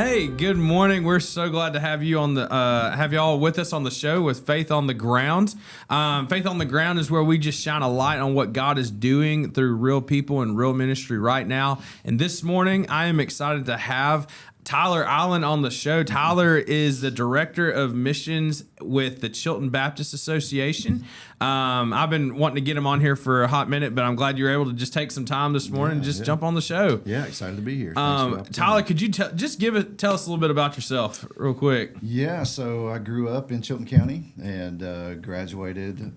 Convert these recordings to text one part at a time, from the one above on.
Hey, good morning. We're so glad to have you on the have y'all with us on the show with Faith on the Ground. Faith on the Ground is where we just shine a light on what God is doing through real people and real ministry right now. And this morning, I am excited to have Tyler Island on the show. Tyler is the director of missions with the Chilton Baptist Association. I've been wanting to get him on here for a hot minute, but I'm glad you were able to just take some time this morning and just jump on the show. Yeah, excited to be here. Tyler, could you tell us a little bit about yourself real quick? Yeah, so I grew up in Chilton County and graduated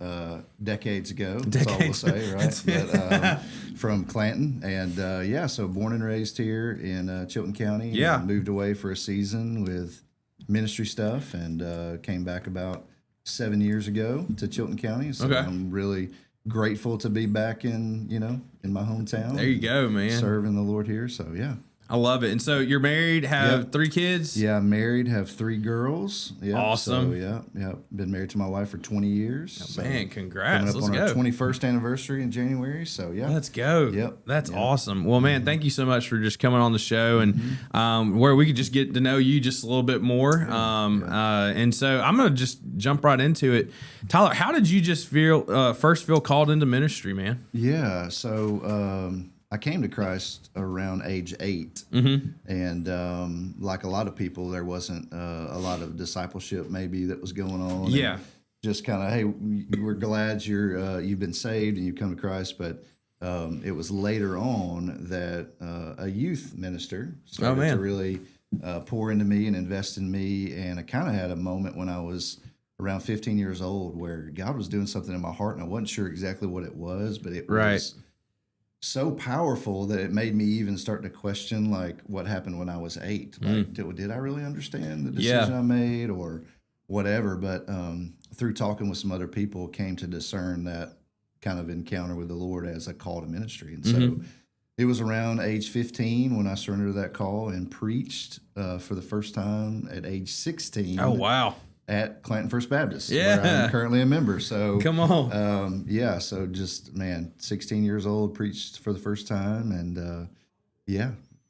decades ago. That's all we'll say, right? But, from Clanton, and so born and raised here in Chilton County. Yeah, moved away for a season with ministry stuff, and came back about 7 years ago to Chilton County. So I'm really grateful to be back in my hometown. There you go, man. Serving the Lord here. So yeah. I love it. And so you're married, have 3 kids? Yeah, I'm married, have 3 girls. Yeah. Awesome. So, been married to my wife for 20 years. Oh, so man, congrats. Coming up on our 21st anniversary in January. So, yeah. Let's go. Yep. That's awesome. Well, man, thank you so much for just coming on the show and where we could just get to know you just a little bit more. And so I'm going to just jump right into it. Tyler, how did you just first feel called into ministry, man? Yeah. So, I came to Christ around age 8, and like a lot of people, there wasn't a lot of discipleship maybe that was going on. Yeah, just kind of, hey, we're glad you've been saved and you've come to Christ, but it was later on that a youth minister started to really pour into me and invest in me, and I kind of had a moment when I was around 15 years old where God was doing something in my heart, and I wasn't sure exactly what it was, but it was so powerful that it made me even start to question like what happened when I was 8. Like, did I really understand the decision I made or whatever? But through talking with some other people, came to discern that kind of encounter with the Lord as a call to ministry. And so it was around age 15 when I surrendered that call and preached for the first time at age 16. Oh, wow. At Clanton First Baptist, where I'm currently a member. So come on, so just 16 years old, preached for the first time, and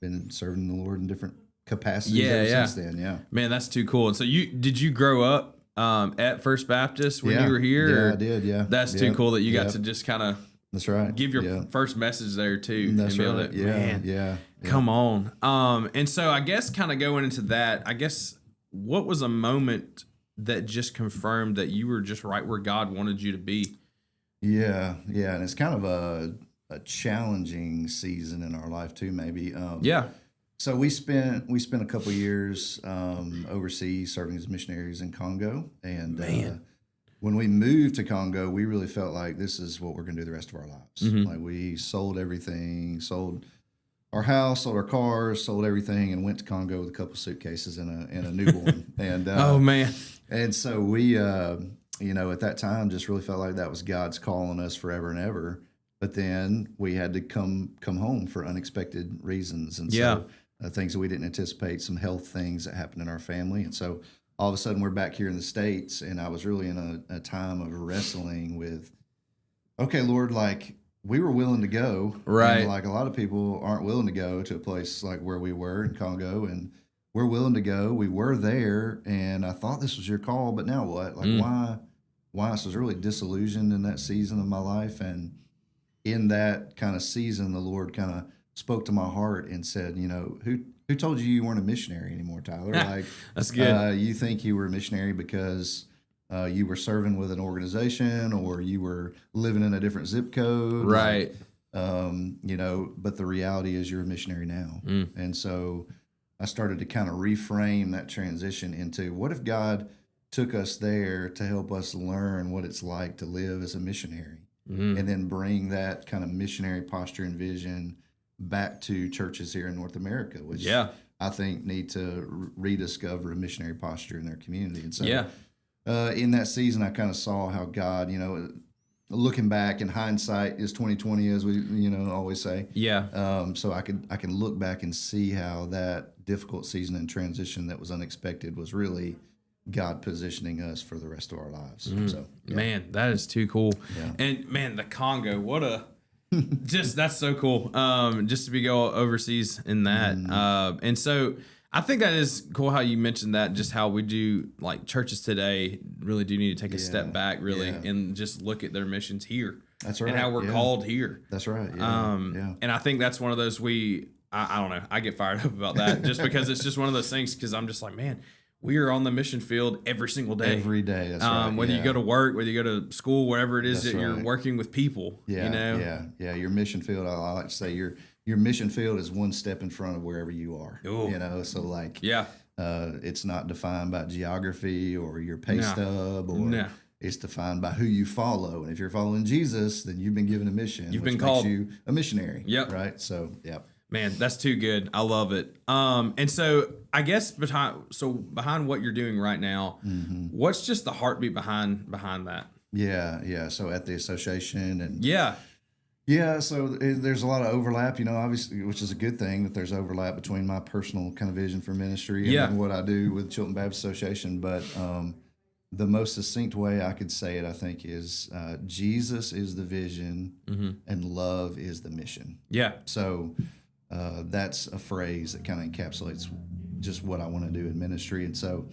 been serving the Lord in different capacities ever since then. Yeah, man, that's too cool. And so did you grow up at First Baptist when you were here? Yeah, I did. Yeah, that's too cool that you got to just kind of give your first message there too. That's right. Yeah. Come on. And so I guess kind of going into that, I guess what was a moment that just confirmed that you were just right where God wanted you to be? Yeah, and it's kind of a challenging season in our life too, maybe. So we spent a couple of years overseas serving as missionaries in Congo, and when we moved to Congo, we really felt like this is what we're going to do the rest of our lives. Like we sold everything, sold our house, sold our cars, sold everything, and went to Congo with a couple suitcases and a newborn. And oh man. And so we, at that time, just really felt like that was God's call on us forever and ever. But then we had to come home for unexpected reasons, and so things that we didn't anticipate, some health things that happened in our family, and so all of a sudden we're back here in the States, and I was really in a time of wrestling with, okay, Lord, like we were willing to go, right? And like a lot of people aren't willing to go to a place like where we were in Congo, and we're willing to go. We were there, and I thought this was your call, but now what? Like, why? So I was really disillusioned in that season of my life, and in that kind of season, the Lord kind of spoke to my heart and said, who told you weren't a missionary anymore, Tyler? Like, that's good. You think you were a missionary because you were serving with an organization or you were living in a different zip code, right? But the reality is you're a missionary now, and so I started to kind of reframe that transition into what if God took us there to help us learn what it's like to live as a missionary, and then bring that kind of missionary posture and vision back to churches here in North America, which I think need to rediscover a missionary posture in their community. And so in that season, I kind of saw how God, looking back, in hindsight is 2020, as we always say. So I can look back and see how that difficult season and transition that was unexpected was really God positioning us for the rest of our lives. So man, that is too cool. And man, the Congo, what a that's so cool. Just to be go overseas in that. And so I think that is cool how you mentioned that, just how we do, like, churches today really do need to take a step back, really, and just look at their missions here. That's right. And how we're called here. That's right. And I think that's one of those I don't know. I get fired up about that just because it's just one of those things, because I'm just like, man, we are on the mission field every single day. Every day. That's right. Whether you go to work, whether you go to school, wherever it is that's that you're working with people. Yeah. You know? Yeah. Your mission field, I like to say your mission field is one step in front of wherever you are. Ooh. You know, so like, it's not defined by geography or your pay stub, or it's defined by who you follow. And if you're following Jesus, then you've been given a mission. You've which been called. makes you a missionary. Yep. Right. So, Man, that's too good. I love it. And so I guess behind what you're doing right now, what's just the heartbeat behind that? Yeah. So at the association and so there's a lot of overlap, you know, obviously, which is a good thing that there's overlap between my personal kind of vision for ministry and what I do with Chilton Baptist Association. But the most succinct way I could say it, I think, is Jesus is the vision and love is the mission. Yeah. So that's a phrase that kind of encapsulates just what I want to do in ministry. And so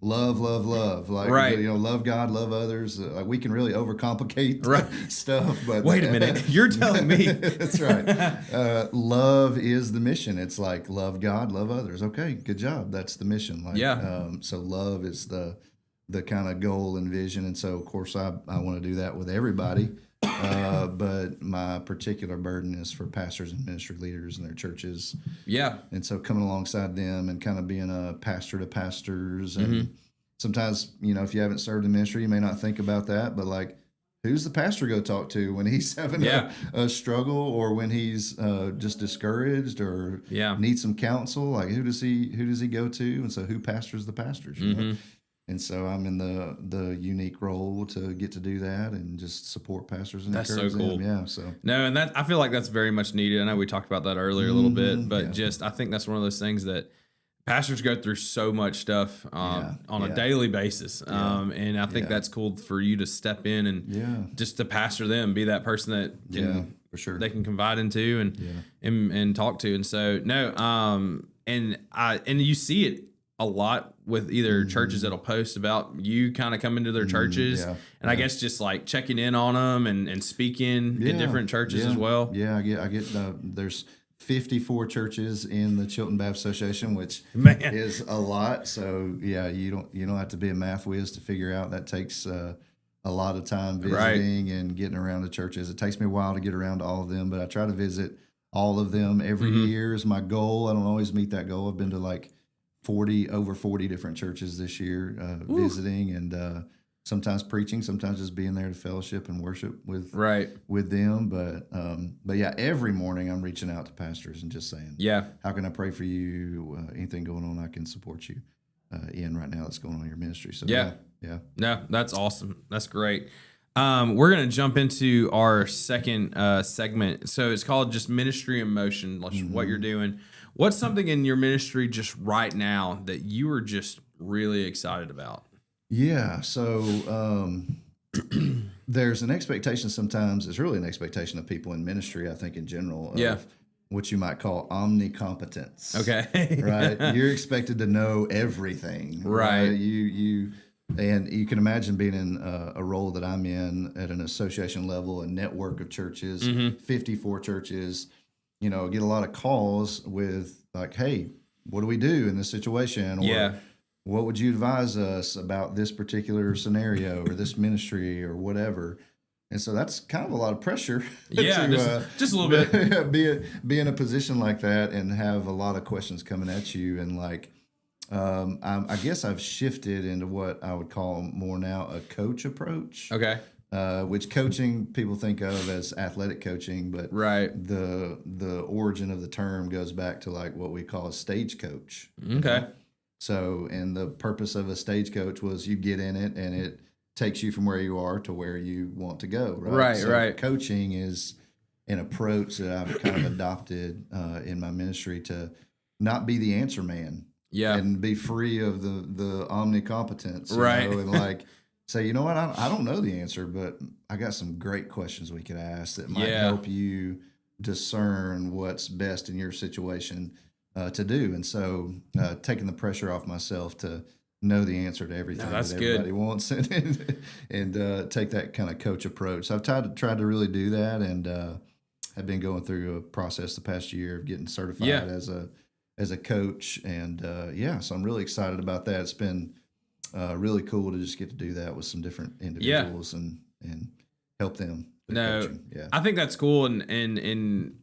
love, like, you know, love God, love others. We can really overcomplicate stuff, but wait a minute, you're telling me. That's right. Love is the mission. It's like love God, love others. Okay, good job. That's the mission. Like, so love is the kind of goal and vision. And so of course I want to do that with everybody. But my particular burden is for pastors and ministry leaders in their churches. Yeah. And so coming alongside them and kind of being a pastor to pastors. And sometimes, you know, if you haven't served in ministry, you may not think about that, but like, who's the pastor go talk to when he's having a struggle, or when he's just discouraged or needs some counsel? Like, who does he go to? And so who pastors the pastors? You know? And so I'm in the unique role to get to do that and just support pastors and encourage them. That's so cool. Yeah. So no, and I feel like that's very much needed. I know we talked about that earlier a little bit, but just I think that's one of those things that pastors go through so much stuff on a daily basis. And I think that's cool for you to step in and just to pastor them, be that person that can, for sure, they can confide into and talk to. And so and you see it a lot with either churches that'll post about you kind of coming to their churches, and I guess just like checking in on them and speaking in different churches as well. Yeah, I get there's 54 churches in the Chilton Baptist Association, which is a lot. So you don't have to be a math whiz to figure out that takes a lot of time visiting and getting around the churches. It takes me a while to get around to all of them, but I try to visit all of them every year is my goal. I don't always meet that goal. I've been to like over 40 different churches this year, visiting and sometimes preaching, sometimes just being there to fellowship and worship with them. But every morning I'm reaching out to pastors and just saying, how can I pray for you? Anything going on I can support you in right now that's going on in your ministry. So no, that's awesome. That's great. We're going to jump into our second segment. So it's called just Ministry in Motion, what you're doing. What's something in your ministry just right now that you are just really excited about? Yeah. So there's an expectation sometimes, it's really an expectation of people in ministry, I think in general, of what you might call omnicompetence. Okay. Right. You're expected to know everything. Right. And you can imagine being in a role that I'm in at an association level, a network of churches, 54 churches. You know, get a lot of calls with like, hey, what do we do in this situation? Or what would you advise us about this particular scenario or this ministry or whatever? And so that's kind of a lot of pressure. Just a little bit. Be in a position like that and have a lot of questions coming at you. And like, I guess I've shifted into what I would call more now a coach approach. Okay. Which coaching people think of as athletic coaching, but the origin of the term goes back to like what we call a stage coach. Okay. So, and the purpose of a stage coach was you get in it and it takes you from where you are to where you want to go. Right. Coaching is an approach that I've kind of adopted in my ministry to not be the answer man. And be free of the omnicompetence. You know, and like, say, you know what, I don't know the answer, but I got some great questions we could ask that might help you discern what's best in your situation. to do. And so taking the pressure off myself to know the answer to everything that's that good. everybody wants and take that kind of coach approach. So I've tried to really do that, and have been going through a process the past year of getting certified as a coach. And so I'm really excited about that. It's been really cool to just get to do that with some different individuals and help them. I think that's cool and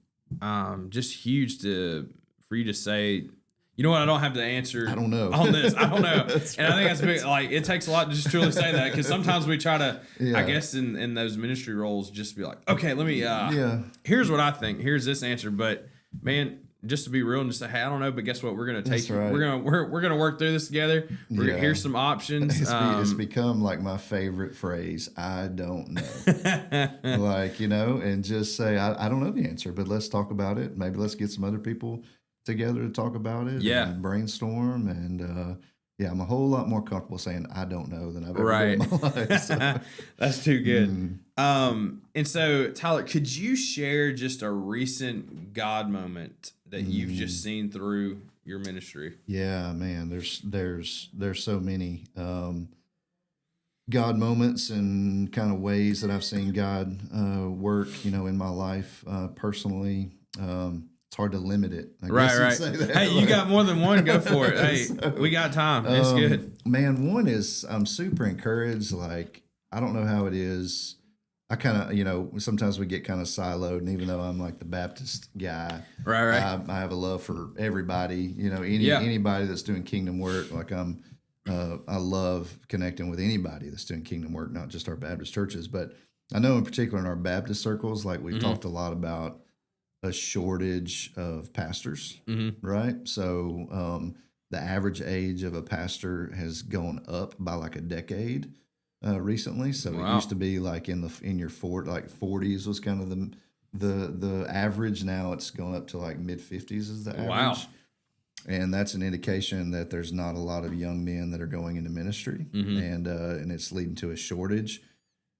just huge for you to say, you know what, I don't have the answer. I don't know on this. I don't know. And I think that's big, like, it takes a lot to just truly say that, because sometimes we try to, I guess in those ministry roles, just be like, okay, let me, here's what I think. Here's this answer. But man, just to be real and just say, hey, I don't know, but guess what? We're gonna take. Right. We're gonna work through this together. Here's some options. It's become like my favorite phrase. I don't know, like, and just say I don't know the answer, but let's talk about it. Maybe let's get some other people together to talk about it. And brainstorm. And I'm a whole lot more comfortable saying I don't know than I've ever been in my life. So. That's too good. And so, Tyler, could you share just a recent God moment that you've just seen through your ministry? Yeah, man, there's so many God moments and kind of ways that I've seen God work, in my life personally. It's hard to limit it. Right. Hey, you got more than one, go for it. Hey, we got time. It's good. Man, one is I'm super encouraged. Like, I don't know how it is. I kind of, sometimes we get kind of siloed, and even though I'm like the Baptist guy, right. I have a love for everybody, anybody that's doing kingdom work. Like I love connecting with anybody that's doing kingdom work, not just our Baptist churches, but I know in particular in our Baptist circles, like we've talked a lot about a shortage of pastors, right? So the average age of a pastor has gone up by like a decade recently. So it used to be like in your 40s was kind of the average. Now it's going up to like mid 50s is the average. Wow. And that's an indication that there's not a lot of young men that are going into ministry, and it's leading to a shortage.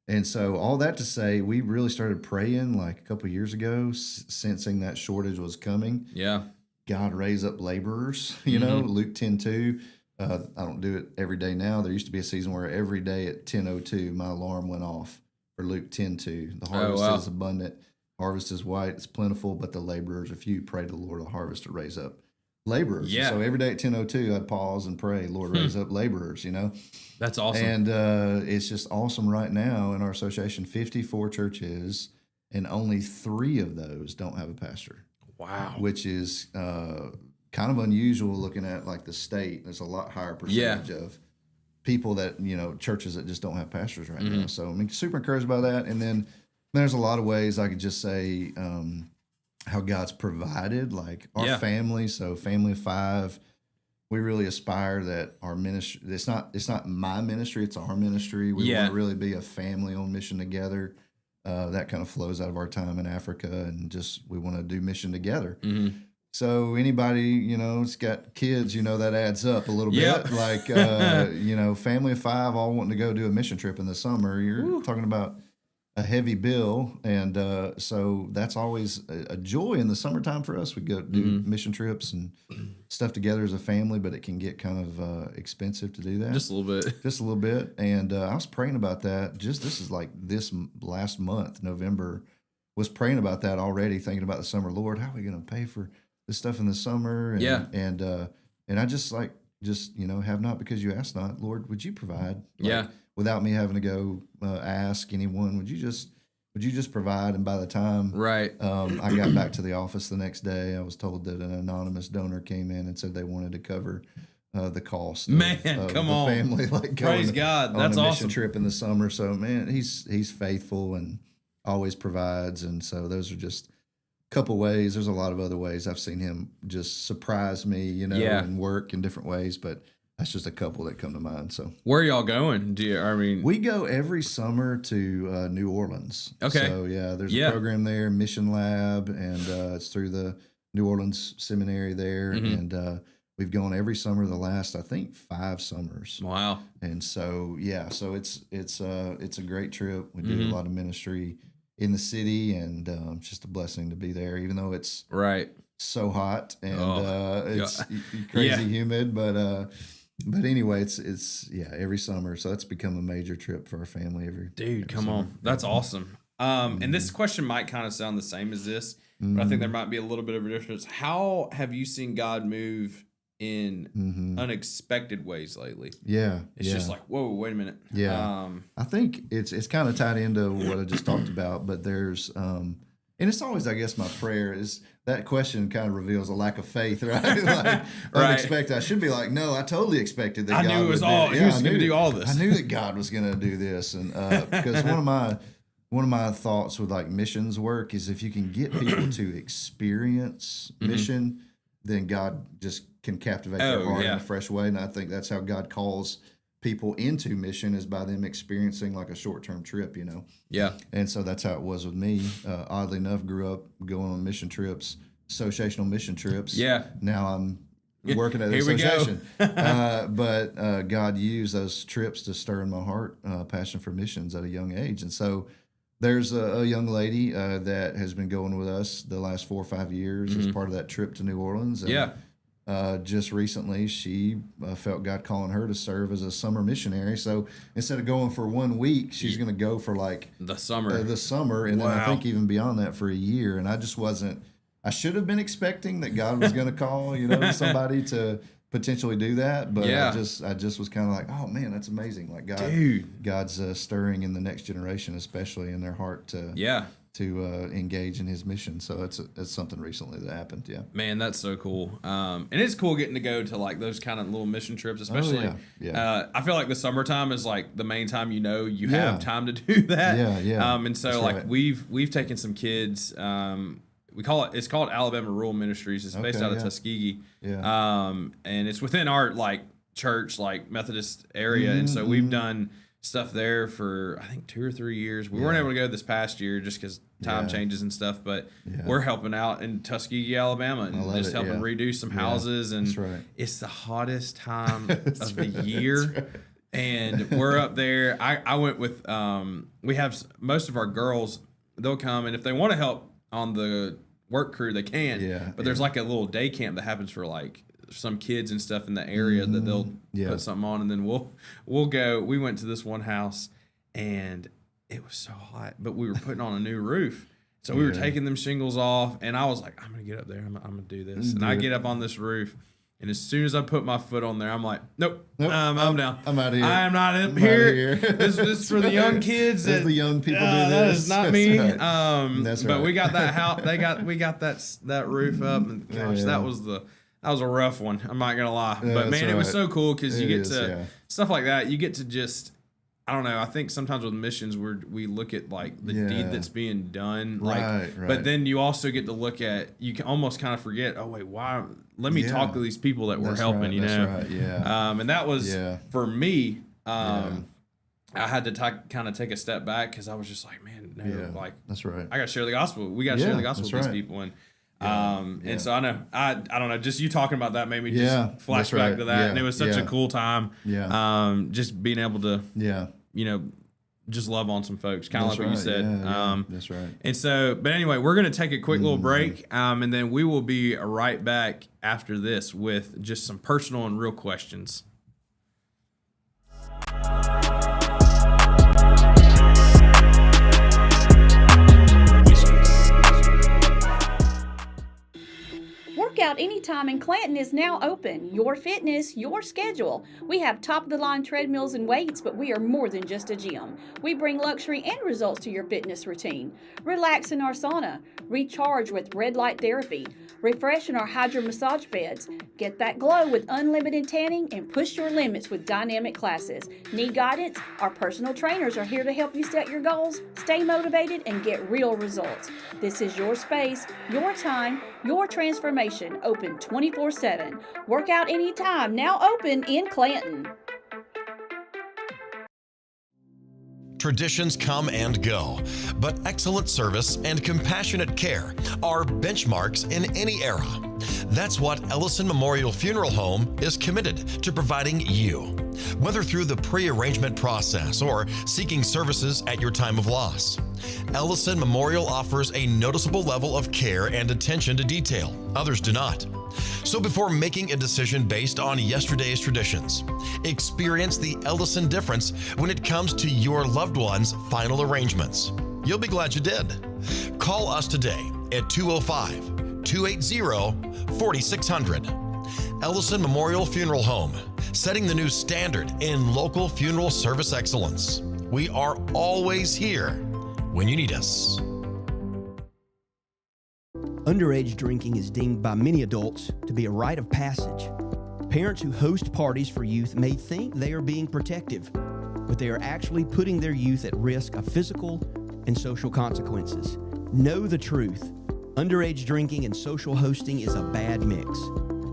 And so all that to say, we really started praying like a couple of years ago, sensing that shortage was coming. Yeah. God raise up laborers, Luke 10:2. I don't do it every day now. There used to be a season where every day at 10:02, my alarm went off for Luke 10:2. The harvest is abundant. Harvest is white. It's plentiful, but the laborers are few. Pray to the Lord of the harvest to raise up laborers. Yeah. So every day at 10:02, I'd pause and pray, Lord, raise up laborers, That's awesome. And it's just awesome right now in our association, 54 churches, and only 3 of those don't have a pastor. Wow. Which is kind of unusual looking at like the state. There's a lot higher percentage of people that, churches that just don't have pastors right now. So I'm super encouraged by that. And then there's a lot of ways I could just say how God's provided, like our family. So family of 5, we really aspire that our ministry, it's not my ministry, it's our ministry. We want to really be a family on mission together. That kind of flows out of our time in Africa, and just we want to do mission together. So anybody, it's got kids, that adds up a little bit. Like, family of 5 all wanting to go do a mission trip in the summer. You're talking about a heavy bill. And so that's always a joy in the summertime for us. We go do mission trips and stuff together as a family, but it can get kind of expensive to do that. Just a little bit. And I was praying about that. This is like this last month, November, was praying about that already, thinking about the summer. Lord, how are we going to pay for this stuff in the summer? And and I just have not because you ask not. Lord, would you provide? Without me having to go ask anyone, would you just provide? And by the time I got back to the office the next day, I was told that an anonymous donor came in and said they wanted to cover the cost of the family, like praise God, that's on a awesome. mission trip in the summer. So man, he's faithful and always provides. And so those are just a couple ways. There's a lot of other ways I've seen him just surprise me, and work in different ways, but that's just a couple that come to mind. So where are y'all going? We go every summer to New Orleans. Okay. So there's a program there, Mission Lab, and it's through the New Orleans Seminary there. And we've gone every summer the last, I think, 5 summers. Wow. And so so it's a great trip. We do a lot of ministry in the city, and it's just a blessing to be there, even though it's so hot and it's yeah. crazy humid, but anyway, it's every summer. So that's become a major trip for our family every come summer. on. That's awesome. And this question might kind of sound the same as this, but I think there might be a little bit of a difference. How have you seen God move in unexpected ways lately? It's just like, whoa, wait a minute. I think it's kind of tied into what I just talked about, but there's and it's always, I guess, my prayer is that question kind of reveals a lack of faith, right? Like unexpected. I should be like, no, I totally expected that. I knew it was all. He was going to do all this. I knew that God was going to do this, and because one of my thoughts with like missions work is if you can get people to experience mission, then God just can captivate their heart in a fresh way. And I think that's how God calls people into mission, is by them experiencing like a short-term trip, you know? Yeah. And so that's how it was with me. Oddly enough, grew up going on mission trips, associational mission trips. Yeah. Now I'm working at the Here we go. association. But God used those trips to stir in my heart passion for missions at a young age. And so there's a young lady that has been going with us the last 4 or 5 years as part of that trip to New Orleans. And, just recently, she felt God calling her to serve as a summer missionary. So instead of going for 1 week, she's going to go for like the summer, and then I think even beyond that for a year. And I just wasn't. I should have been expecting that God was going to call, somebody to potentially do that, but I just was kind of like, oh man, that's amazing. Like God's stirring in the next generation, especially in their heart to engage in His mission. So it's something recently that happened. Yeah, man, that's so cool. And it's cool getting to go to like those kind of little mission trips, especially. I feel like the summertime is like the main time you have time to do that. And so that's like we've taken some kids. It's called Alabama Rural Ministries. It's based out of Tuskegee. And it's within our like church, like Methodist area. And so we've done stuff there for I think 2 or 3 years. We weren't able to go this past year just because time changes and stuff, but we're helping out in Tuskegee, Alabama, and just helping redo some houses. And it's the hottest time of the year. And we're up there. I went with we have most of our girls, they'll come, and if they want to help on the work crew, they can. But there's like a little day camp that happens for like some kids and stuff in the area that they'll put something on, and then we'll go. We went to this one house and it was so hot, but we were putting on a new roof. So we were taking them shingles off, and I was like, I'm going to get up there. I'm going to do this. And I get up on this roof, and as soon as I put my foot on there, I'm like, nope. I'm down. I'm out of here. I am not up here. This is for the young kids. The young people do this. That is not me. Right. That's right. But we got that house. We got that roof up, and gosh, that was a rough one. I'm not gonna lie, but man, it was so cool because you get to stuff like that. You get to just, I don't know. I think sometimes with missions, we look at like the deed that's being done, but then you also get to look at, you can almost kind of forget. Oh wait, why? Let me talk to these people that we're helping. You know, and that was for me. I had to kind of take a step back because I was just like, man, like that's right. I got to share the gospel. We got to share the gospel with these people, and. And so I know, I don't know, just you talking about that made me just flash back to that. And it was such a cool time. Just being able to, just love on some folks, kind of like what you said. That's right. And so, but anyway, we're going to take a quick little break. And then we will be right back after this with just some personal and real questions. Workout Anytime in Clanton is now open. Your fitness, your schedule. We have top-of-the-line treadmills and weights, but we are more than just a gym. We bring luxury and results to your fitness routine. Relax in our sauna. Recharge with red light therapy. Refresh in our hydro massage beds. Get that glow with unlimited tanning and push your limits with dynamic classes. Need guidance? Our personal trainers are here to help you set your goals, stay motivated, and get real results. This is your space, your time, your transformation. Open 24/7. Workout Anytime, now open in Clanton. Traditions come and go, but excellent service and compassionate care are benchmarks in any era. That's what Ellison Memorial Funeral Home is committed to providing you. whether through the pre-arrangement process or seeking services at your time of loss. Ellison Memorial offers a noticeable level of care and attention to detail. Others do not. So before making a decision based on yesterday's traditions, experience the Ellison difference when it comes to your loved one's final arrangements. You'll be glad you did. Call us today at 205-280-4600. Ellison Memorial Funeral Home, setting the new standard in local funeral service excellence. We are always here when you need us. Underage drinking is deemed by many adults to be a rite of passage. Parents who host parties for youth may think they are being protective, but they are actually putting their youth at risk of physical and social consequences. Know the truth. Underage drinking and social hosting is a bad mix.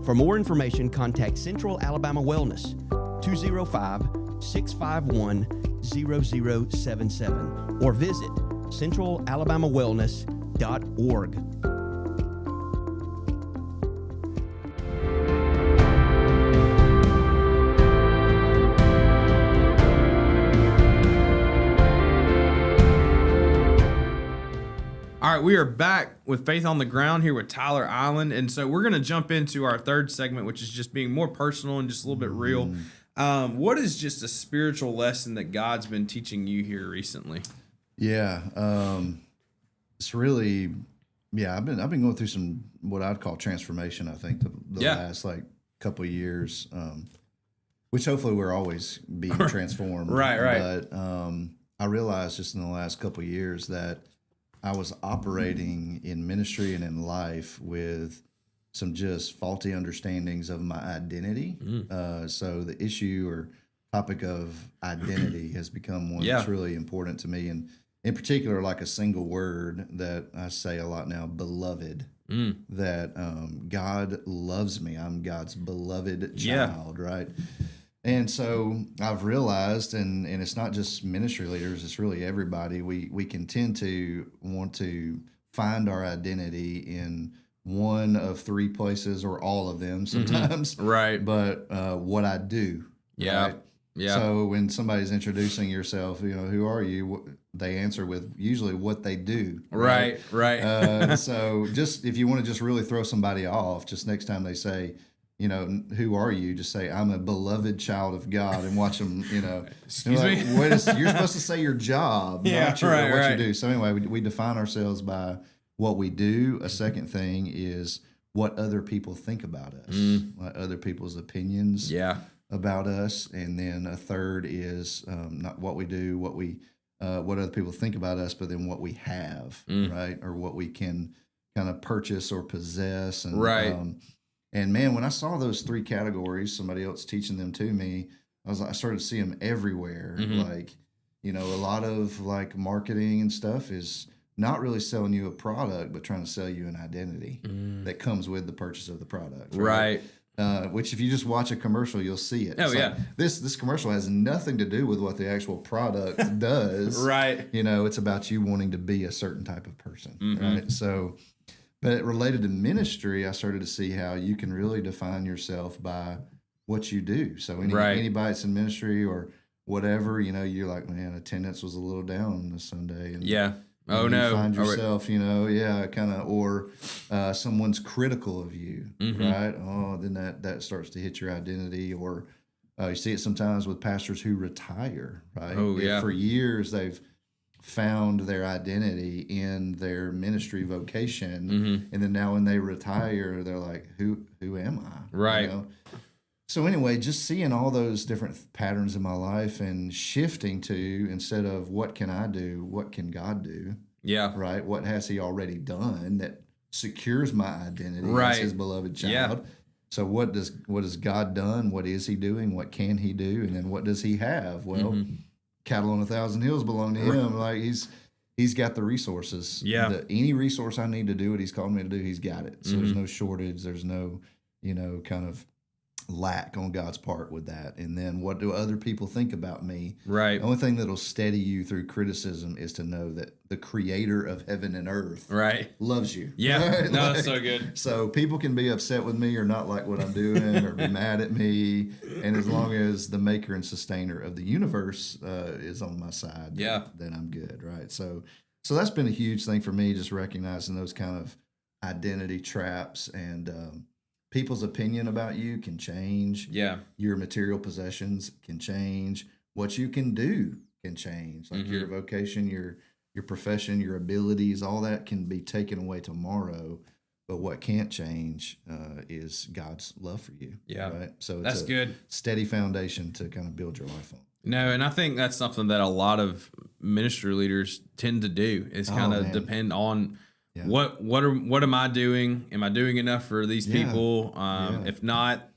For more information, contact Central Alabama Wellness, 205-651-0077, or visit centralalabamawellness.org. All right, we are back with Faith on the Ground here with Tyler Island. And so we're going to jump into our third segment, which is just being more personal and just a little bit real. What is just a spiritual lesson that God's been teaching you here recently? Yeah, it's really, I've been going through some, what I'd call transformation, I think, the last like couple of years, which hopefully we're always being transformed. Right. But I realized just in the last couple of years that I was operating in ministry and in life with some just faulty understandings of my identity. So the issue or topic of identity has become one that's really important to me. And in particular, like a single word that I say a lot now, beloved, that God loves me. I'm God's beloved child, right? And so I've realized, and it's not just ministry leaders, it's really everybody, we can tend to want to find our identity in one of three places or all of them sometimes. Right. But what I do. Right? Yeah. So when somebody's introducing yourself, who are you? They answer with usually what they do. Right. So just if you want to just really throw somebody off, just next time they say, who are you? Just say, I'm a beloved child of God, and watch them, Excuse me? You're supposed to say your job, not what you do. So anyway, we define ourselves by what we do. A second thing is what other people think about us, like other people's opinions about us. And then a third is not what we do, what other people think about us, but then what we have, right? Or what we can kind of purchase or possess. And, and man, when I saw those three categories, somebody else teaching them to me, I started to see them everywhere. Like, a lot of like marketing and stuff is not really selling you a product, but trying to sell you an identity that comes with the purchase of the product. Right. Which if you just watch a commercial, you'll see it. This commercial has nothing to do with what the actual product does. Right. It's about you wanting to be a certain type of person. Right. So, but related to ministry, I started to see how you can really define yourself by what you do. So anybody that's in ministry or whatever, you're like, man, attendance was a little down this Sunday. And you find yourself, or someone's critical of you, right? Oh, then that starts to hit your identity. Or you see it sometimes with pastors who retire, right? For years, they've found their identity in their ministry vocation, and then now when they retire, they're like, who am I? Right. So anyway, just seeing all those different patterns in my life and shifting to, instead of what can I do, what can God do? Yeah. Right. What has He already done that secures my identity as His beloved child? Yeah. So what has God done? What is He doing? What can He do? And then what does He have? Well, cattle on 1,000 hills belong to Him. Like He's got the resources. Yeah. Any resource I need to do what He's called me to do, He's got it. So there's no shortage. There's no, kind of lack on God's part with that. And then what do other people think about me? Right. The only thing that'll steady you through criticism is to know that the creator of heaven and earth Right. loves you. Yeah. Right? No, that's so good. So people can be upset with me or not like what I'm doing or be mad at me. And as long as the maker and sustainer of the universe is on my side, Yeah. then I'm good. Right. So that's been a huge thing for me, just recognizing those kind of identity traps, and people's opinion about you can change. Yeah. Your material possessions can change. What you can do can change. Like your vocation, your profession, your abilities, all that can be taken away tomorrow. But what can't change is God's love for you. Yeah. Right. So it's That's a good. steady foundation to kind of build your life on. No, and I think that's something that a lot of ministry leaders tend to do is kind of man. depend on Yeah. what am I doing? Am I doing enough for these Yeah. people? Yeah. If not,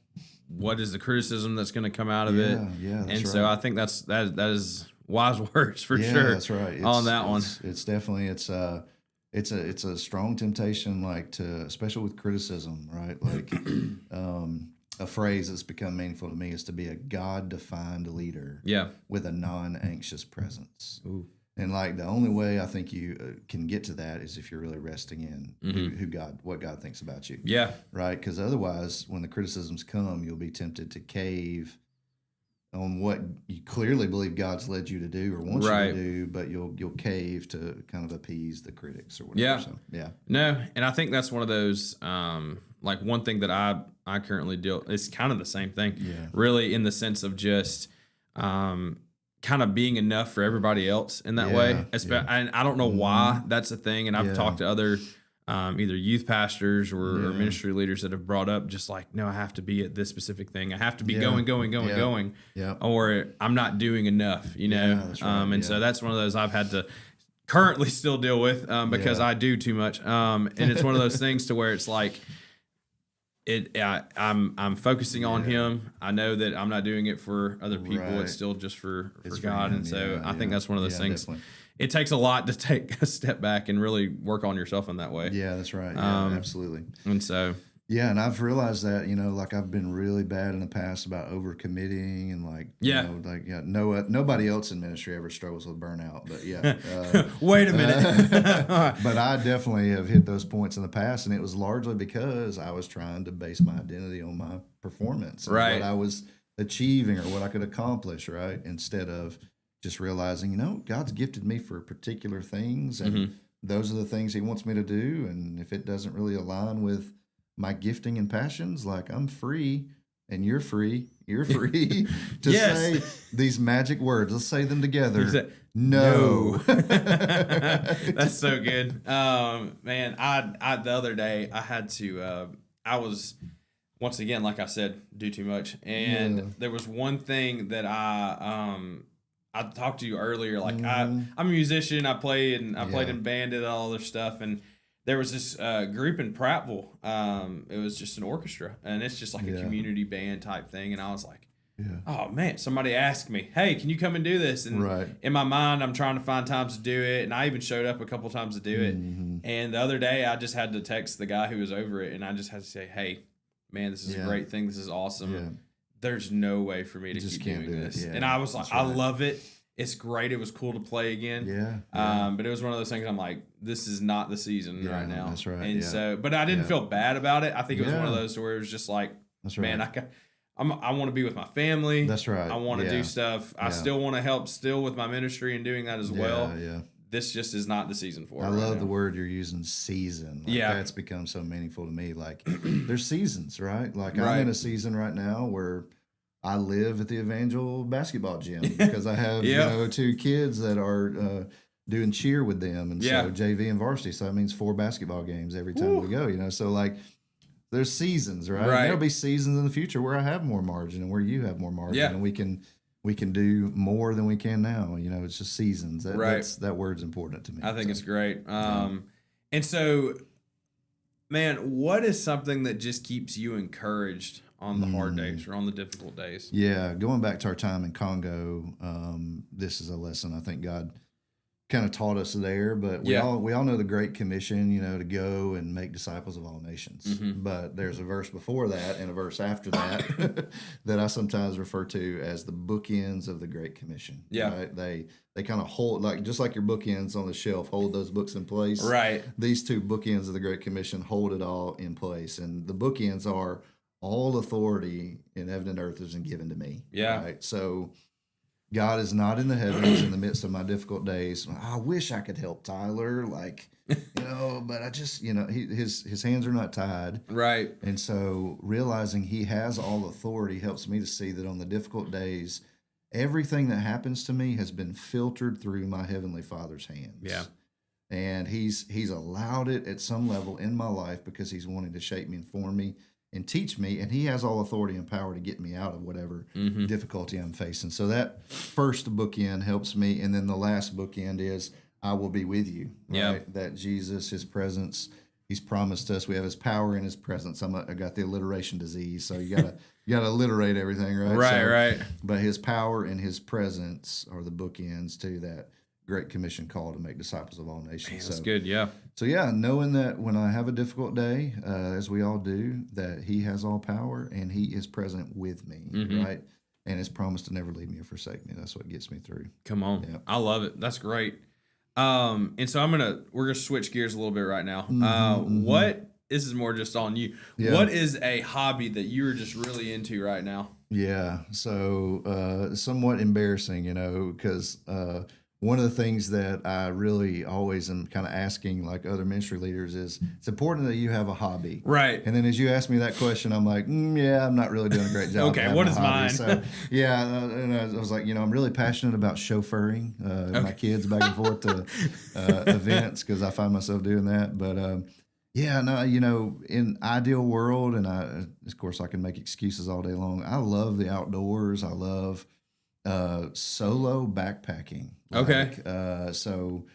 what is the criticism that's going to come out of it? Yeah, that's And so right. I think that is wise words for Yeah, sure. that's right. On that one. It's definitely it's a strong temptation, like to, especially with criticism, right? Like a phrase that's become meaningful to me is to be a God-defined leader Yeah. with a non-anxious presence. Ooh. And like the only way I think you can get to that is if you're really resting in what God thinks about you, Yeah. right? Because otherwise, when the criticisms come, you'll be tempted to cave on what you clearly believe God's led you to do or wants Right. you to do, but you'll cave to kind of appease the critics or whatever. Yeah. So, yeah. No, and I think that's one of those like one thing that I currently deal, it's kind of the same thing. Yeah. Really in the sense of just kind of being enough for everybody else in that Yeah, way. yeah. And I don't know why that's a thing. And I've Yeah. talked to other either youth pastors or ministry leaders that have brought up just like, no, I have to be at this specific thing. I have to be Yeah. going. Yeah. Or I'm not doing enough, you know? Yeah, that's right, And so that's one of those I've had to currently still deal with because Yeah. I do too much. And it's one of those things to where it's like, I'm focusing on him. I know that I'm not doing it for other people. Right. It's still just for It's for God. him, And so yeah, I think yeah. that's one of those Yeah, things. definitely. It takes a lot to take a step back and really work on yourself in that way. Yeah, that's right. Yeah, absolutely. And so, Yeah, and I've realized that, like I've been really bad in the past about overcommitting and like, nobody else in ministry ever struggles with burnout, but yeah. wait a minute. But I definitely have hit those points in the past, and it was largely because I was trying to base my identity on my performance, and Right. what I was achieving or what I could accomplish, right? Instead of just realizing, God's gifted me for particular things, and those are the things He wants me to do, and if it doesn't really align with my gifting and passions, like I'm free and you're free to Yes. say these magic words. Let's say them together. Exact- No. That's so good. Man, I the other day I had to I was once again, like I said, do too much. And there was one thing that I talked to you earlier. Like I'm a musician. I played in band and all other stuff. And there was this group in Prattville. It was just an orchestra, and it's just like a community band type thing. And I was like, oh man, somebody asked me, hey, can you come and do this? And Right. in my mind, I'm trying to find times to do it. And I even showed up a couple times to do it. And the other day, I just had to text the guy who was over it, and I just had to say, hey, man, this is a great thing. This is awesome. Yeah. There's no way for me to just keep can't doing do it. this. Yeah, And I was like, that's I right. love it. It's great. It was cool to play again. Yeah. But it was one of those things I'm like, this is not the season Yeah, right now. that's right, And yeah. so, but I didn't Yeah. feel bad about it. I think it was one of Yeah. those where it was just like, That's man, right. I want to be with my family. That's right. I want to Yeah. do stuff. I Yeah. still want to help still with my ministry and doing that as well. Yeah. This just is not the season for it. I right love now. the word you're using, season. Like, Yeah. that's become so meaningful to me. Like, there's seasons, right? Like, Right. I'm in a season right now where I live at the Evangel basketball gym because I have Yeah. 2 kids that are doing cheer with them, and Yeah. so JV and varsity. So that means 4 basketball games every time we go. So like, there's seasons, right? Right. There'll be seasons in the future where I have more margin and where you have more margin, Yeah. and we can do more than we can now. It's just seasons. Right. That word's important to me. I think So, it's great. And so, man, what is something that just keeps you encouraged on the hard days or on the difficult days? yeah, going back to our time in Congo, this is a lesson I think God kind of taught us there, but we Yeah. all know the Great Commission, you know, to go and make disciples of all nations. Mm-hmm. But there's a verse before that and a verse after that that I sometimes refer to as the bookends of the Great Commission. Yeah. Right? They kind of hold, like just like your bookends on the shelf hold those books in place. Right. These two bookends of the Great Commission hold it all in place, and the bookends are all authority in heaven and earth has been given to me. Yeah. Right. So God is not in the heavens in the midst of my difficult days. I wish I could help Tyler, like, you know, but I just, you know, his hands are not tied. Right. And so realizing he has all authority helps me to see that on the difficult days, everything that happens to me has been filtered through my Heavenly Father's hands. Yeah. And he's allowed it at some level in my life because he's wanting to shape me and form me and teach me, and he has all authority and power to get me out of whatever difficulty I'm facing. So that first bookend helps me, and then the last bookend is I will be with you. Right? Yeah. That Jesus, his presence, he's promised us. We have his power in his presence. I got the alliteration disease, so you gotta alliterate everything, right? Right, So, right. But his power and his presence are the bookends to that Great Commission call to make disciples of all nations. Man, that's so, good. Yeah. so yeah, knowing that when I have a difficult day, as we all do, that he has all power and he is present with me, right? And has promised to never leave me or forsake me. That's what gets me through. Come on. Yeah. I love it. That's great. And so we're gonna switch gears a little bit right now. This is more just on you. Yeah. What is a hobby that you're just really into right now? Yeah. So somewhat embarrassing, you know, because one of the things that I really always am kind of asking like other ministry leaders is it's important that you have a hobby. Right. And then as you ask me that question, I'm like, yeah, I'm not really doing a great job. Okay, of having what a is hobby. mine? So yeah, and I was like, you know, I'm really passionate about chauffeuring my kids back and forth to events because I find myself doing that. But yeah, no, you know, in ideal world, and of course I can make excuses all day long. I love the outdoors. I love solo backpacking. Okay. So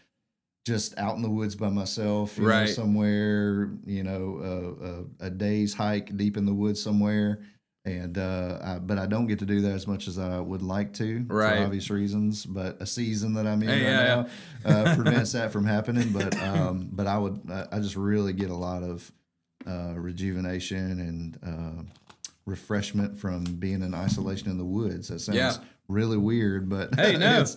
just out in the woods by myself, you know, Right. somewhere, you know, a day's hike deep in the woods somewhere. And, but I don't get to do that as much as I would like to Right. for obvious reasons, but a season that I'm in Hey, right yeah, now, prevents that from happening. But I just really get a lot of, rejuvenation and, refreshment from being in isolation in the woods. That sounds Yeah. really weird, but Hey, no. it's,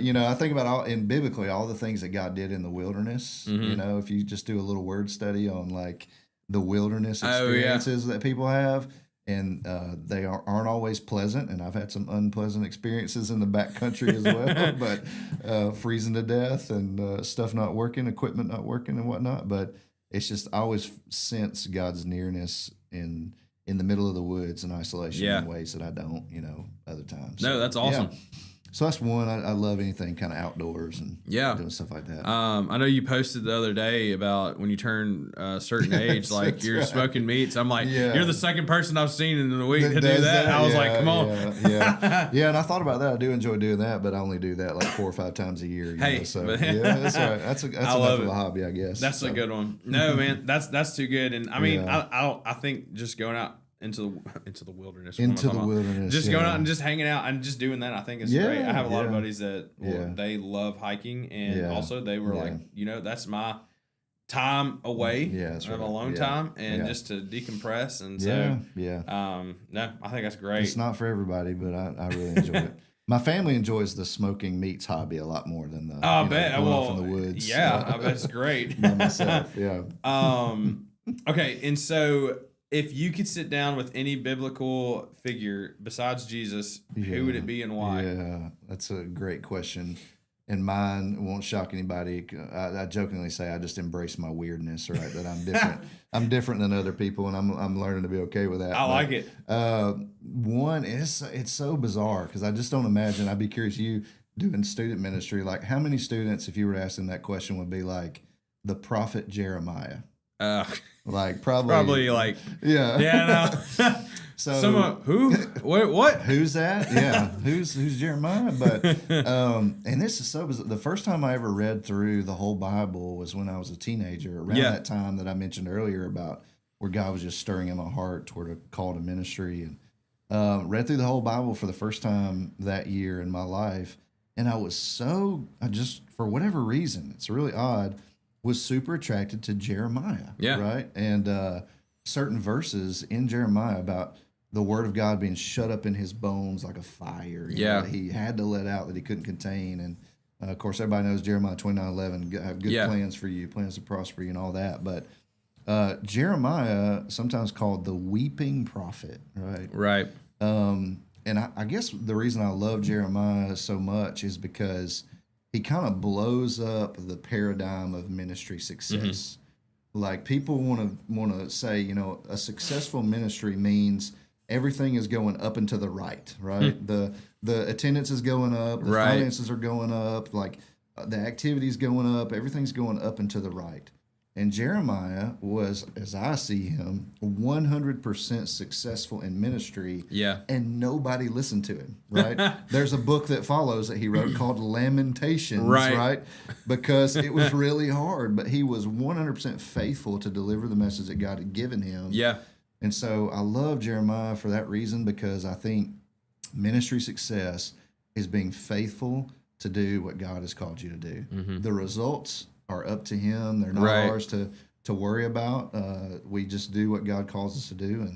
you know, I think about biblically all the things that God did in the wilderness. You know, if you just do a little word study on like the wilderness Oh, yeah. experiences that people have, and they aren't always pleasant. And I've had some unpleasant experiences in the backcountry as well, but freezing to death and stuff not working, equipment not working, and whatnot. But it's just I always sense God's nearness in the middle of the woods in isolation Yeah. in ways that I don't, you know, other times. No, that's awesome. Yeah. So that's one. I love anything kind of outdoors and Yeah. doing stuff like that. I know you posted the other day about when you turn a certain age, like That's you're right. smoking meats. I'm like, Yeah. you're the second person I've seen in a week to do Does that. I was like, Yeah, come on. Yeah. And I thought about that. I do enjoy doing that, but I only do that like 4 or 5 times a year. Hey, know? So but- yeah, that's all right. That's enough love of it. a hobby, I guess. That's So, a good one. No, man, that's too good. And I mean, Yeah. I think just going out into the wilderness, what am I Into the talking about? wilderness, just going yeah. out and just hanging out and just doing that. I think is Yeah, great. I have a lot of yeah. buddies that Yeah. they love hiking, and Yeah. also they were Yeah. like, you know, that's my time away. Yeah, that's I have a right. long Yeah. time, and Yeah. just to decompress. And Yeah, so, yeah. no, I think that's great. It's not for everybody, but I really enjoy it. My family enjoys the smoking meats hobby a lot more than the Oh, I you know, bet. going off Well, in the woods. yeah, I bet it's great. by myself. Yeah. Okay, and so if you could sit down with any biblical figure besides Jesus, who would it be and why? Yeah, that's a great question. And mine won't shock anybody. I jokingly say I just embrace my weirdness, right? That I'm different. I'm different than other people, and I'm learning to be okay with that. I like it. One is it's so bizarre because I just don't imagine. I'd be curious, you doing student ministry, like how many students, if you were to ask them that question, would be like the prophet Jeremiah? Like Probably like yeah. yeah. No. So Someone who what? who's that? Yeah, who's Jeremiah? But and this is so bizarre. The first time I ever read through the whole Bible was when I was a teenager. Around Yeah. that time that I mentioned earlier about where God was just stirring in my heart toward a call to ministry, and read through the whole Bible for the first time that year in my life. And I just, for whatever reason, it's really odd, was super attracted to Jeremiah. Yeah. Right. And certain verses in Jeremiah about the word of God being shut up in his bones like a fire. You know, that he had to let out, that he couldn't contain. And of course, everybody knows Jeremiah 29:11, have good plans for you, plans to prosper you, and all that. But Jeremiah, sometimes called the weeping prophet, right? Right. And I guess the reason I love Jeremiah so much is because he kind of blows up the paradigm of ministry success. Like, people want to say, you know, a successful ministry means everything is going up and to the right, right? The attendance is going up, the finances are going up, like the activity's going up, everything's going up and to the right. And Jeremiah was, as I see him, 100% successful in ministry. Yeah. And nobody listened to him, right? There's a book that follows that he wrote called Lamentations, right? Because it was really hard, but he was 100% faithful to deliver the message that God had given him. Yeah. And so I love Jeremiah for that reason, because I think ministry success is being faithful to do what God has called you to do. The results are up to him. They're not ours to worry about. We just do what God calls us to do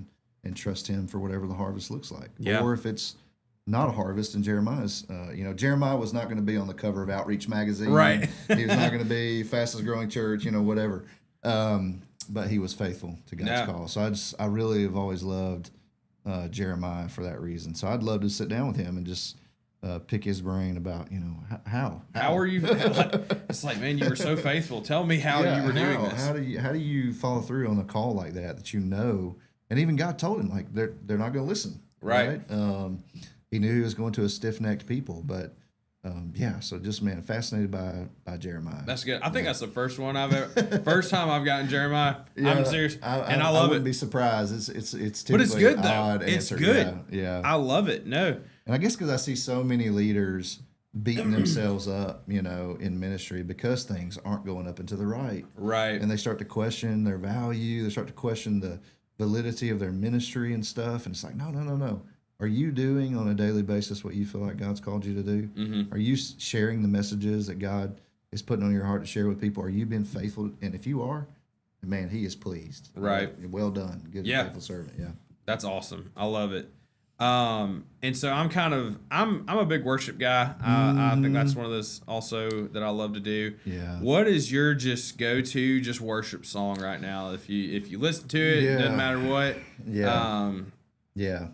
and trust him for whatever the harvest looks like. Yeah. Or if it's not a harvest, and Jeremiah's, Jeremiah was not going to be on the cover of Outreach magazine. Right. He was not going to be fastest growing church, whatever. But he was faithful to God's call. So I really have always loved Jeremiah for that reason. So I'd love to sit down with him and just pick his brain about, how are you? It's like, man, you were so faithful. Tell me how you were doing this. How do you follow through on a call like that and even God told him, like, they're not going to listen. Right. He knew he was going to a stiff-necked people, but so just, man, fascinated by Jeremiah. That's good. I think that's the first time I've gotten Jeremiah. I'm serious, and I love it. I wouldn't be surprised. It's typically but it's good though. Odd It's answer. good. Yeah. I love it. No. And I guess because I see so many leaders beating themselves up, in ministry because things aren't going up and to the right. Right. And they start to question their value. They start to question the validity of their ministry and stuff. And it's like, no. Are you doing on a daily basis what you feel like God's called you to do? Are you sharing the messages that God is putting on your heart to share with people? Are you being faithful? And if you are, man, he is pleased. Right. Well done. Good and faithful servant. Yeah. That's awesome. I love it. And so I'm a big worship guy. I think that's one of those also that I love to do. Yeah. What is your just go-to just worship song right now? If you listen to it, it doesn't matter what. Yeah.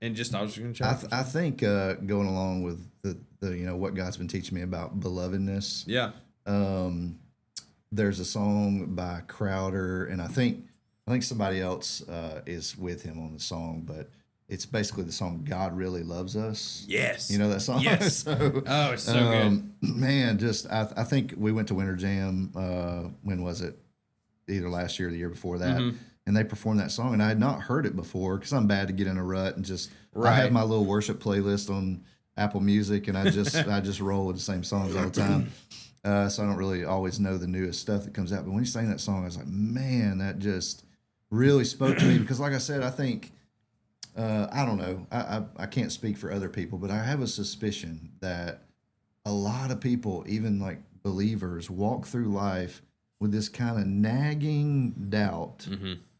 And just I was just gonna check. I think going along with the what God's been teaching me about belovedness. Yeah. There's a song by Crowder, and I think somebody else is with him on the song, but it's basically the song "God Really Loves Us." Yes. You know that song? Yes. It's so good. Man, I think we went to Winter Jam. When was it? Either last year or the year before that. And they performed that song, and I had not heard it before because I'm bad to get in a rut and just. I have my little worship playlist on Apple Music, and I just roll with the same songs all the time. So I don't really always know the newest stuff that comes out. But when he sang that song, I was like, man, that just really spoke to me because, like I said, I think. I don't know. I can't speak for other people, but I have a suspicion that a lot of people, even like believers, walk through life with this kind of nagging doubt.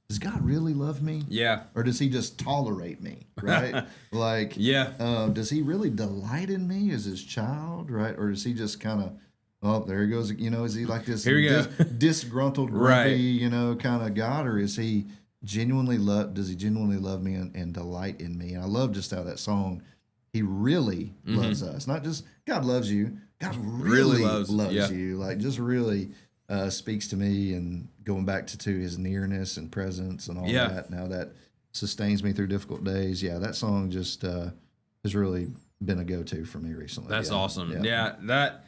Does God really love me? Yeah. Or does he just tolerate me? Right? Like, does he really delight in me as his child? Right? Or is he just kind of, oh, there he goes. Is he like this disgruntled, grumpy, kind of God? Or is he does he genuinely love me and delight in me? And I love just how that song, he really loves us. Not just God loves you. God really loves you. Like, just really speaks to me, and going back to his nearness and presence and all that. Now that sustains me through difficult days. Yeah, that song just has really been a go-to for me recently. That's awesome. Yeah, that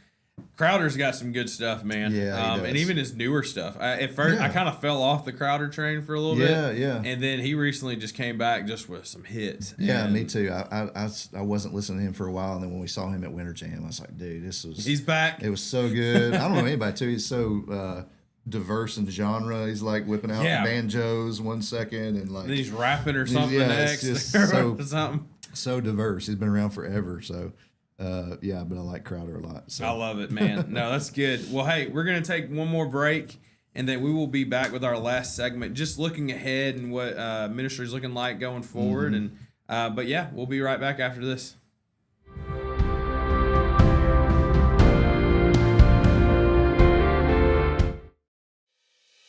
Crowder's got some good stuff, man. Yeah, and even his newer stuff. At first, I kind of fell off the Crowder train for a little bit. Yeah. And then he recently just came back just with some hits. Yeah, me too. I wasn't listening to him for a while, and then when we saw him at Winter Jam, I was like, dude, he's back. It was so good. I don't know anybody too. He's so diverse in genre. He's like whipping out banjos 1 second, and like and he's rapping or something next. It's just something. So diverse. He's been around forever. So. Yeah, but I like Crowder a lot. So. I love it, man. No, that's good. Well, hey, we're going to take one more break, and then we will be back with our last segment, just looking ahead and what ministry is looking like going forward. And but yeah, we'll be right back after this.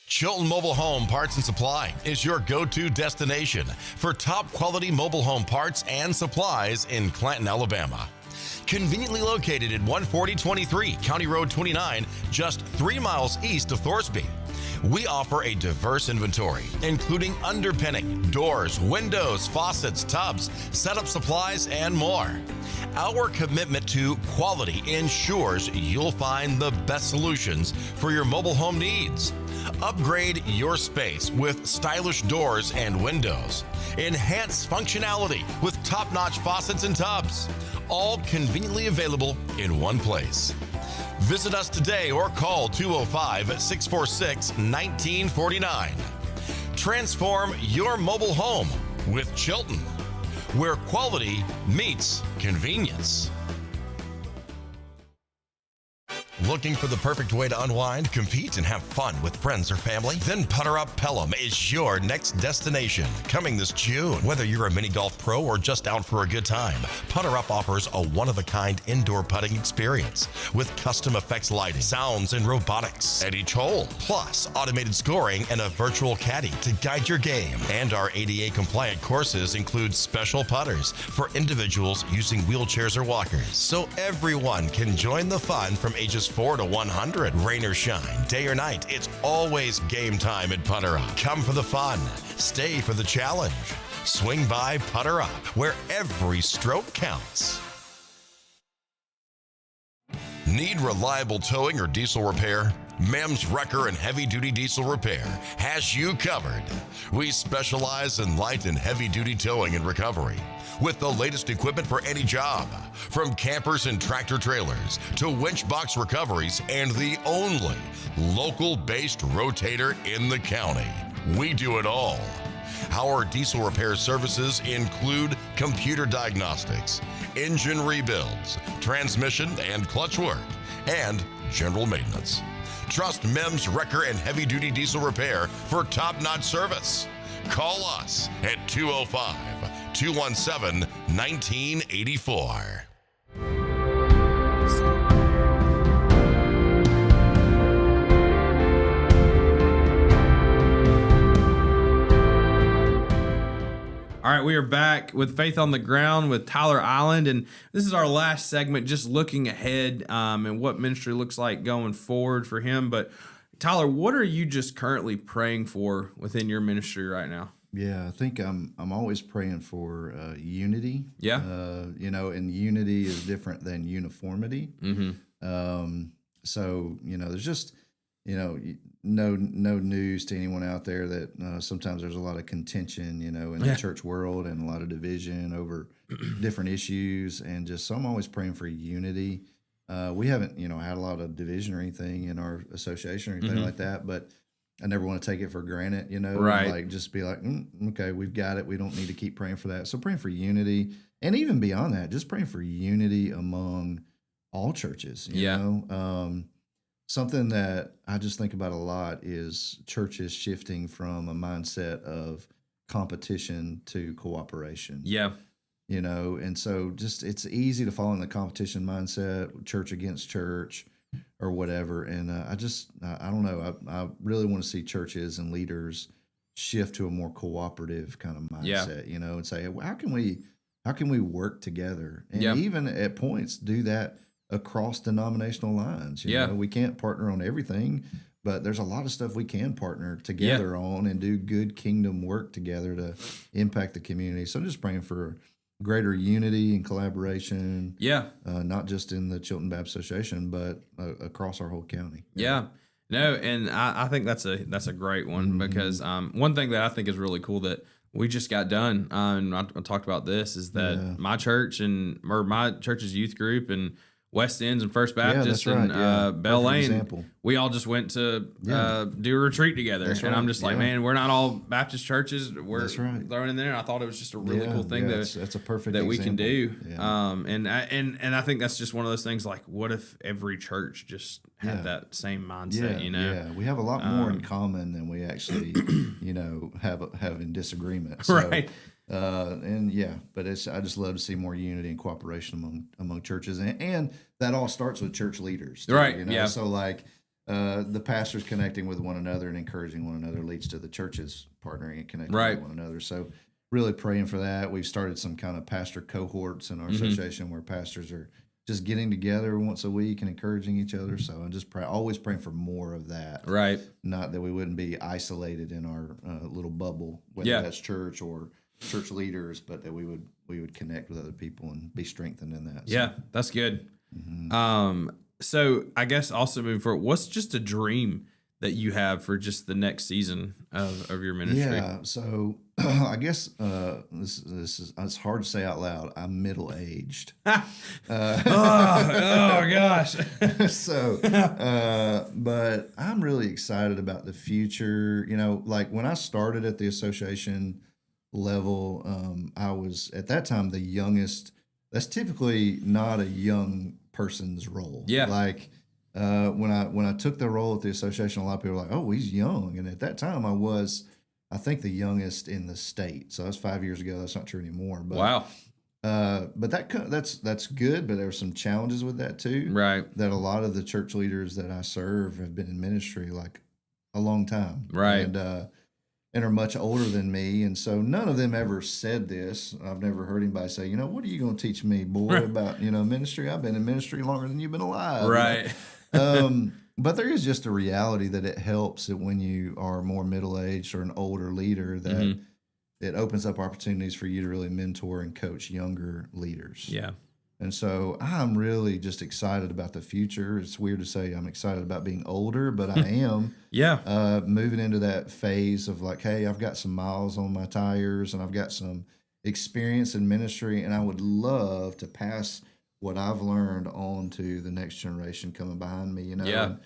Chilton Mobile Home Parts and Supply is your go-to destination for top quality mobile home parts and supplies in Clanton, Alabama. Conveniently located at 14023 County Road 29, just 3 miles east of Thorsby. We offer a diverse inventory, including underpinning, doors, windows, faucets, tubs, setup supplies, and more. Our commitment to quality ensures you'll find the best solutions for your mobile home needs. Upgrade your space with stylish doors and windows. Enhance functionality with top-notch faucets and tubs. All conveniently available in one place. Visit us today or call 205-646-1949. Transform your mobile home with Chilton, where quality meets convenience. Looking for the perfect way to unwind, compete, and have fun with friends or family? Then Putter Up Pelham is your next destination, coming this June. Whether you're a mini golf pro or just out for a good time, Putter Up offers a one-of-a-kind indoor putting experience with custom effects lighting, sounds, and robotics at each hole, plus automated scoring and a virtual caddy to guide your game. And our ADA-compliant courses include special putters for individuals using wheelchairs or walkers, so everyone can join the fun from ages 4 to 100. Rain or shine, day or night, it's always game time at Putter Up. Come for the fun, stay for the challenge. Swing by Putter Up, where every stroke counts. Need reliable towing or diesel repair? MEMS Wrecker and Heavy Duty Diesel Repair has you covered. We specialize in light and heavy duty towing and recovery with the latest equipment for any job, from campers and tractor trailers to winch box recoveries, and the only local-based rotator in the county. We do it all. Our diesel repair services include computer diagnostics, engine rebuilds, transmission and clutch work, and general maintenance. Trust MEMS Wrecker and Heavy Duty Diesel Repair for top-notch service. Call us at 205-217-1984. All right, we are back with Faith on the Ground with Tyler Island, and this is our last segment, just looking ahead and what ministry looks like going forward for him. But Tyler, what are you just currently praying for within your ministry right now? Yeah, I think I'm always praying for unity. Yeah, and unity is different than uniformity. So there's just no news to anyone out there that sometimes there's a lot of contention, in the church world, and a lot of division over different issues, and just so I'm always praying for unity. We haven't had a lot of division or anything in our association or anything like that, but I never want to take it for granted, right? Like just be like, okay, we've got it. We don't need to keep praying for that. So praying for unity, and even beyond that, just praying for unity among all churches. You know, something that I just think about a lot is churches shifting from a mindset of competition to cooperation. Yeah. And so just it's easy to fall in the competition mindset, church against church or whatever. And I don't know. I really want to see churches and leaders shift to a more cooperative kind of mindset, and say, well, how can we work together? And even at points do that across denominational lines. You know, we can't partner on everything, but there's a lot of stuff we can partner together on and do good kingdom work together to impact the community. So I'm just praying for greater unity and collaboration. Not just in the Chilton Baptist Association, but across our whole county. No, and I think that's a great one because one thing that I think is really cool that we just got done, and I talked about this, is that my church my church's youth group, and West Ends and First Baptist that's right. and Yeah. Bell Perfect Lane. example. We all just went to do a retreat together. That's and I'm right. just like, Yeah. man, we're not all Baptist churches. We're That's right. thrown in there. And I thought it was just a really cool thing that's a perfect that we can example. do. Yeah. And I think that's just one of those things like, what if every church just had that same mindset, you know? Yeah, we have a lot more in common than we actually, have in disagreement. So, Right. But I just love to see more unity and cooperation among churches, and that all starts with church leaders, too, Right, You know? yeah. So like the pastors connecting with one another and encouraging one another leads to the churches partnering and connecting Right. with one another. So really praying for that. We've started some kind of pastor cohorts in our Mm-hmm. association where pastors are just getting together once a week and encouraging each other. So I'm just always praying for more of that. Right. Not that we wouldn't be isolated in our little bubble, whether Yeah. that's church or church leaders, but that we would connect with other people and be strengthened in that. So, Yeah, that's good. Mm-hmm. So I guess also moving forward, what's just a dream that you have for just the next season of your ministry? Yeah. So I guess this is it's hard to say out loud. I'm middle aged. Oh gosh. So, but I'm really excited about the future. Like when I started at the association level, I was at that time the youngest. That's typically not a young person's role. Yeah. Like when I took the role at the association, a lot of people were like, "Oh, he's young," and at that time, I think, the youngest in the state. So that's 5 years ago. That's not true anymore. But, Wow. But that's good. But there were some challenges with that too. Right. That a lot of the church leaders that I serve have been in ministry like a long time. Right. And are much older than me. And so none of them ever said this. I've never heard anybody say, what are you going to teach me, boy, about, ministry? I've been in ministry longer than you've been alive. Right. But there is just a reality that it helps that when you are more middle-aged or an older leader that it opens up opportunities for you to really mentor and coach younger leaders. Yeah. And so I'm really just excited about the future. It's weird to say I'm excited about being older, but I am. Yeah. Moving into that phase of like, hey, I've got some miles on my tires and I've got some experience in ministry, and I would love to pass what I've learned on to the next generation coming behind me, Yeah. and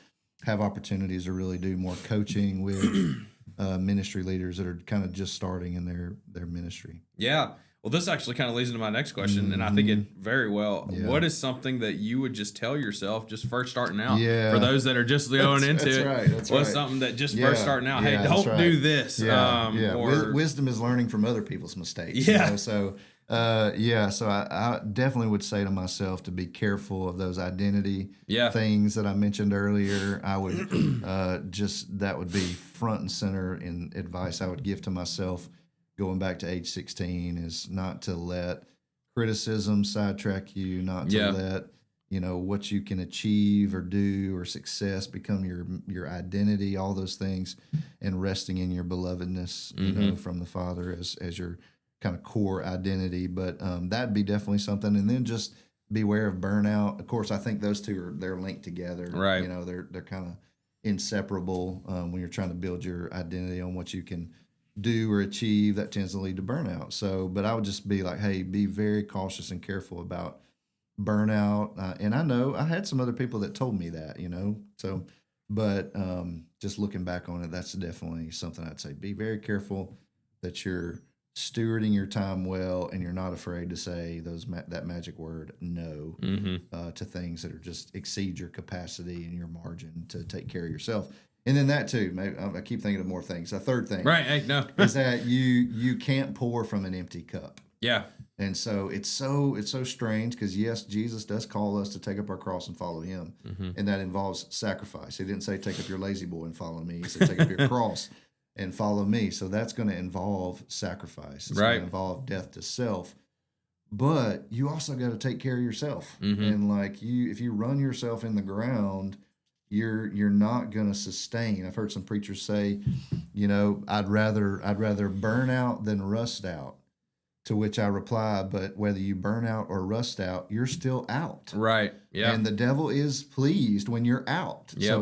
have opportunities to really do more coaching with ministry leaders that are kind of just starting in their ministry. Yeah. Well, this actually kind of leads into my next question, and I think it very well. Yeah. What is something that you would just tell yourself just first starting out? Yeah. For those that are just going into That's it, right, that's what's right. something that just Yeah, first starting out? yeah, Hey, that's don't right. do this. Or Wisdom is learning from other people's mistakes. Yeah. So I definitely would say to myself to be careful of those identity things that I mentioned earlier. I would that would be front and center in advice I would give to myself going back to age 16, is not to let criticism sidetrack you, not to let what you can achieve or do or success become your identity, all those things, and resting in your belovedness, from the Father as your kind of core identity. But that'd be definitely something. And then just beware of burnout. Of course, I think those two they're linked together. Right. They're kind of inseparable. When you're trying to build your identity on what you can do or achieve, that tends to lead to burnout. So, but I would just be like, hey, be very cautious and careful about burnout. And I know I had some other people that told me that, so, but just looking back on it, that's definitely something I'd say. Be very careful that you're stewarding your time well, and you're not afraid to say that magic word no to things that are just exceed your capacity and your margin to take care of yourself. And then that too, maybe I keep thinking of more things. A third thing, right? Hey, no, is that you can't pour from an empty cup. Yeah. And so it's so strange, because yes, Jesus does call us to take up our cross and follow him, and that involves sacrifice. He didn't say take up your lazy boy and follow me. He said take up your cross and follow me. So that's going to involve sacrifice. It's going to involve death to self. But you also got to take care of yourself. And if you run yourself in the ground, you're not going to sustain. I've heard some preachers say, I'd rather burn out than rust out. To which I reply, but whether you burn out or rust out, you're still out. Right. Yeah. And the devil is pleased when you're out. Yep. So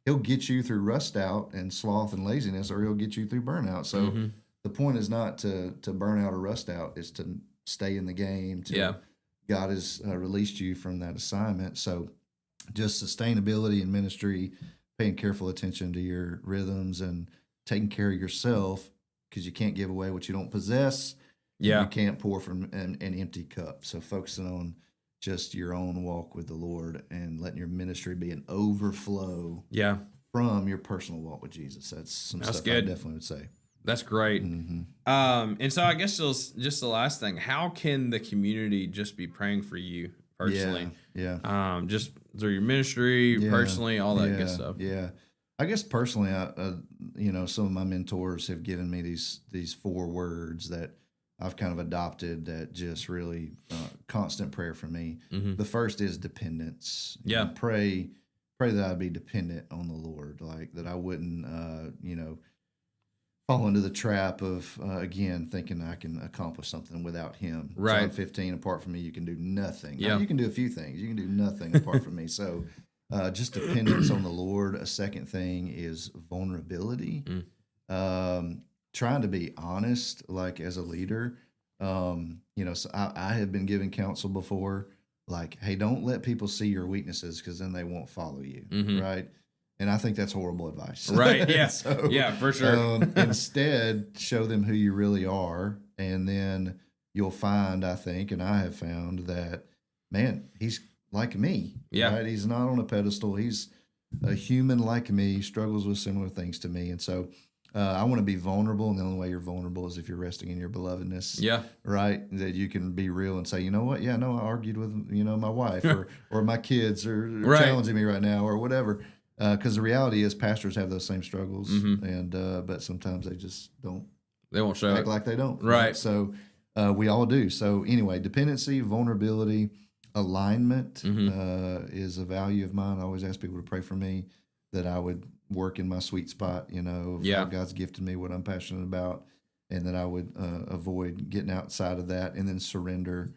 he'll get you through rust out and sloth and laziness, or he'll get you through burnout. So the point is not to burn out or rust out, is to stay in the game, to God has released you from that assignment. So just sustainability in ministry, paying careful attention to your rhythms and taking care of yourself, because you can't give away what you don't possess. Yeah. You can't pour from an empty cup. So focusing on just your own walk with the Lord and letting your ministry be an overflow Yeah. from your personal walk with Jesus. That's some stuff good. I definitely would say. That's great. And so I guess just the last thing, how can the community just be praying for you personally? Yeah. Just through your ministry, personally, all that good stuff. Yeah. I guess personally, some of my mentors have given me these 4 words that I've kind of adopted that just really constant prayer for me. The first is dependence. Yeah. Pray that I'd be dependent on the Lord, like that I wouldn't, fall into the trap of, again, thinking I can accomplish something without him. Right. John 15, apart from me, you can do nothing. Yeah. Now, you can do a few things. You can do nothing apart from me. So just dependence on the Lord. A second thing is vulnerability. Trying to be honest, like as a leader. So I have been given counsel before, like, hey, don't let people see your weaknesses because then they won't follow you. Right. And I think that's horrible advice. Right. Yeah. So, yeah, for sure. Instead, show them who you really are. And then you'll find, I think, and I have found that, man, he's like me. Yeah. Right? He's not on a pedestal. He's a human like me, struggles with similar things to me. And so I want to be vulnerable. And the only way you're vulnerable is if you're resting in your belovedness. Yeah. Right. That you can be real and say, you know what? Yeah, no, I argued with, my wife or my kids are challenging me right now or whatever. Because the reality is pastors have those same struggles, and but sometimes they just don't. They won't show act like they don't. Right. So we all do. So anyway, dependency, vulnerability, alignment is a value of mine. I always ask people to pray for me that I would work in my sweet spot. How God's gifted me, what I'm passionate about, and that I would avoid getting outside of that. And then surrender.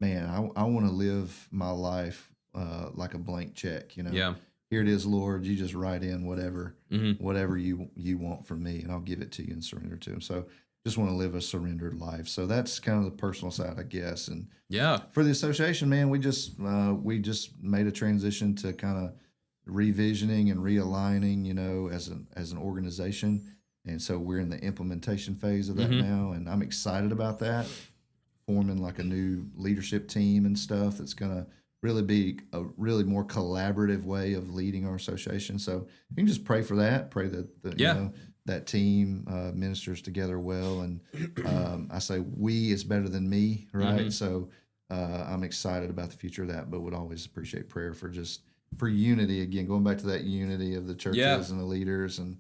Man, I want to live my life like a blank check. Yeah. Here it is, Lord. You just write in whatever you want from me, and I'll give it to you and surrender to Him. So just want to live a surrendered life. So that's kind of the personal side, I guess. And for the association, man, we just made a transition to kind of revisioning and realigning, as an organization. And so we're in the implementation phase of that now, and I'm excited about that. Forming like a new leadership team and stuff that's gonna really be a really more collaborative way of leading our association. So you can just pray for that. Pray that that team ministers together well. And I say we is better than me, right? So I'm excited about the future of that, but would always appreciate prayer for unity. Again, going back to that unity of the churches and the leaders and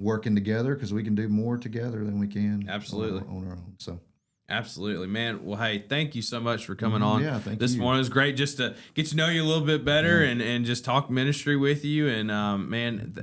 working together, because we can do more together than we can absolutely on our own. So. Absolutely, man. Well, hey, thank you so much for coming on. Yeah, thank this you. morning. It was great just to get to know you a little bit better and just talk ministry with you. And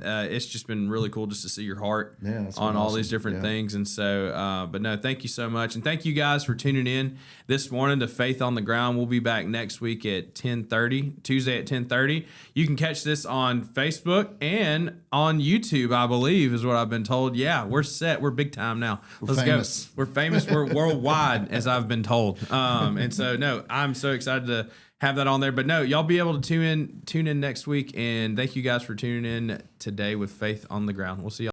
it's just been really cool just to see your heart on all these different things. And so, but no, thank you so much. And thank you guys for tuning in this morning to Faith on the Ground. We'll be back next week at 10:30, Tuesday at 10:30. You can catch this on Facebook and on YouTube, I believe, is what I've been told. Yeah, we're set. We're big time now. Let's go. We're famous. We're worldwide. As I've been told. And so, no, I'm so excited to have that on there. But no, y'all be able to tune in next week. And thank you guys for tuning in today with Faith on the Ground. We'll see y'all.